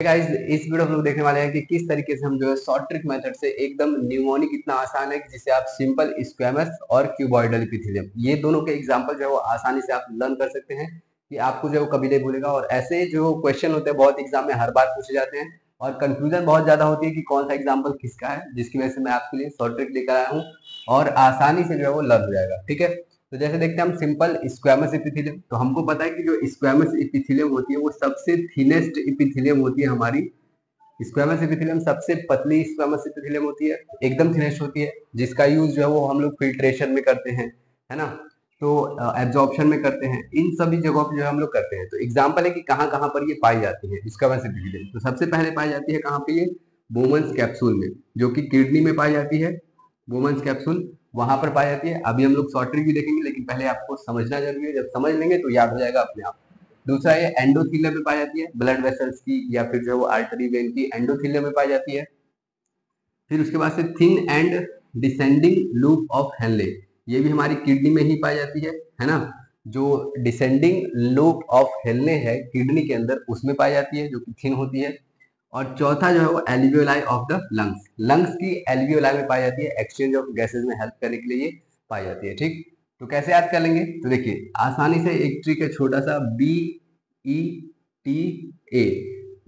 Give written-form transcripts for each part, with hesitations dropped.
Guys, इस video में हम लोग देखने वाले हैं कि किस तरीके से हम जो है शॉर्ट ट्रिक मेथड से एकदम न्यूमोनिक इतना आसान है कि जिसे आप सिंपल स्क्वैमस और क्यूबॉइडल एपिथेलियम ये दोनों के एग्जांपल जो है वो आसानी से आप लर्न कर सकते हैं कि आपको जो है वो कभी नहीं भूलेगा। और ऐसे जो क्वेश्चन होते हैं बहुत एग्जाम में हर बार पूछे जाते हैं और कंफ्यूजन बहुत ज्यादा होती है कि कौन सा एग्जाम्पल किसका है, जिसकी वजह से मैं आपके लिए शॉर्ट ट्रिक लेकर आया हूँ और आसानी से जो है वो लर्न हो जाएगा। ठीक है, तो जैसे देखते हैं हम सिंपल स्क्वैमस एपिथेलियम, तो हमको पता है कि जो स्क्वैमस एपिथेलियम होती है वो सबसे थिनेस्ट एपिथेलियम होती है हमारी। स्क्वैमस एपिथेलियम सबसे पतली स्क्वैमस एपिथेलियम होती है, एकदम थिनेस्ट होती है, जिसका यूज जो है वो हम लोग फिल्ट्रेशन में करते हैं, है ना, तो एब्जॉर्प्शन में करते हैं, इन सभी जगहों पे जो है हम लोग करते हैं। तो एग्जांपल है कि कहाँ कहाँ पर ये पाई जाती है स्क्वैमस एपिथेलियम। तो सबसे पहले पाई जाती है कहाँ पे, ये बोमन्स कैप्सूल में, जो कि किडनी में पाई जाती है। बोमन्स कैप्सूल वहां पर पाई जाती है। अभी हम लोग शॉर्ट ट्रिक भी देखेंगे, लेकिन पहले आपको समझना जरूरी है, जब समझ लेंगे तो याद हो जाएगा अपने आप। दूसरा, ये एंडोथीलियम में पाई जाती है, ब्लड वेसल्स की या फिर जो है वो आर्टरी वेन की एंडोथीलियम में पाई जाती है। फिर उसके बाद से thin and descending loop of Henle, ये भी हमारी किडनी में ही पाई जाती है ना। जो डिसेंडिंग लूप ऑफ हेनले है किडनी के अंदर, उसमें पाई जाती है, जो कि थिन होती है। और चौथा जो है वो alveoli of the lungs, lungs की एल्वियोलाई में पाई जाती है, एक्सचेंज ऑफ गैसेज में हेल्प करने के लिए ये पाई जाती है। ठीक, तो कैसे याद कर लेंगे, तो देखिए आसानी से एक ट्रिक है छोटा सा, बी ई टी ए,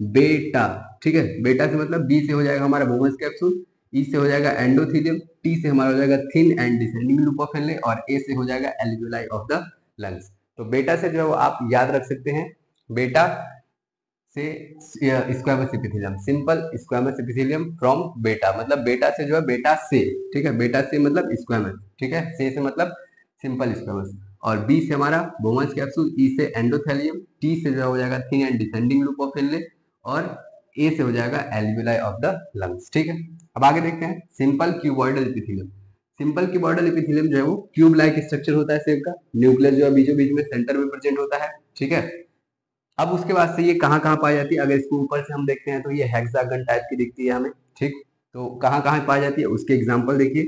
बेटा। ठीक है, बेटा से मतलब बी से हो जाएगा हमारा बोमस कैप्सूल, ई से हो जाएगा एंडोथीलियम, टी से हमारा हो जाएगा thin and descending loop of Henle, और ए से हो जाएगा एल्वियोलाई ऑफ द लंग्स। तो बेटा से जो है वो आप याद रख सकते हैं, बेटा से squamous epithelium, simple squamous epithelium from बेटा, मतलब बेटा से जो है बेटा से, ठीक है, बेटा से मतलब स्क्वैमस, ठीक है, से मतलब सिंपल स्क्वैमस। और बी से हमारा बोमस कैप्सूल, ई से एंडोथेलियम, टी से जो हो जाएगा thin and descending loop of Henle, और ए से हो जाएगा एल्वियोलाई ऑफ द लंग्स। ठीक है, अब आगे देखते हैं simple cuboidal epithelium. Simple cuboidal epithelium जो है वो ट्यूब लाइक स्ट्रक्चर होता है सेल का, न्यूक्लियस जो है बीचों बीच में सेंटर में प्रेजेंट होता है। ठीक है, अब उसके बाद से ये कहाँ कहाँ पाई जाती है, अगर इसको ऊपर से हम देखते हैं तो ये हेक्सागन टाइप की दिखती है हमें। ठीक, तो कहाँ कहाँ पाई जाती है उसके एग्जाम्पल देखिए।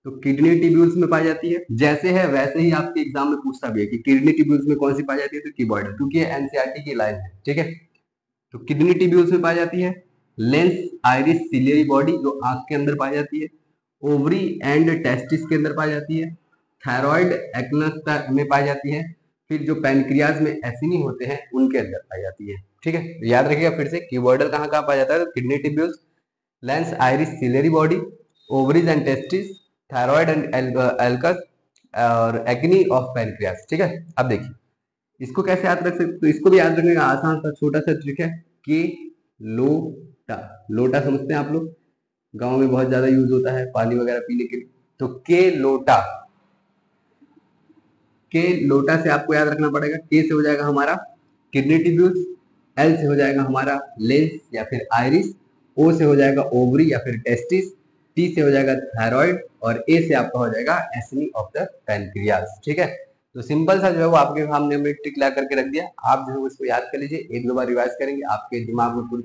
तो किडनी ट्यूब्यूल्स में पाई जाती है, जैसे है वैसे ही आपके एग्जाम में पूछता भी है कि किडनी ट्यूब्यूल्स में कौन सी पाई जाती है, तो कीबॉइडल, क्योंकि ये एनसीईआरटी की लाइन है। ठीक है, तो किडनी ट्यूब्यूल्स में पाई जाती है। लेंस आइरिस सिलियरी बॉडी, जो आंख के अंदर पाई जाती है। ओवरी एंड टेस्टिस के अंदर पाई जाती है। थायराइड एक्नस में पाई जाती है। फिर जो पैनक्रियाज में एसिनी होते हैं उनके अंदर पाई जाती है। ठीक है, तो याद रखिएगा फिर से, क्यूबॉइडल कहाँ कहाँ पाया जाता है, तो kidney tubules, lens iris ciliary body, ovaries and testis, thyroid and एल्कस, और एक्नी ऑफ पैनक्रियाज। ठीक है, अब देखिए इसको कैसे याद रख सकते, तो इसको भी याद रखने का आसान सा छोटा सा ट्रिक है कि लोटा, लोटा समझते हैं आप लोग, गांव में बहुत ज्यादा यूज होता है पानी वगैरह पीने के लिए। तो के लोटा, के लोटा से आपको याद रखना पड़ेगा, के से हो जाएगा हमारा किडनी ट्यूब्यूल्स, एल से हो जाएगा हमारा लेंस या फिर आइरिस, ओ से हो जाएगा ओवरी या फिर टेस्टिस, टी से हो जाएगा थायराइड, और ए से आपका हो जाएगा एसिनी ऑफ द पैनक्रियाज। ठीक है, तो सिंपल सा जो है वो आपके सामने हमने ट्रिक ला करके रख दिया, आप जो है इसको याद कर लीजिए, एक दो बार रिवाइज करेंगे आपके दिमाग में पूरी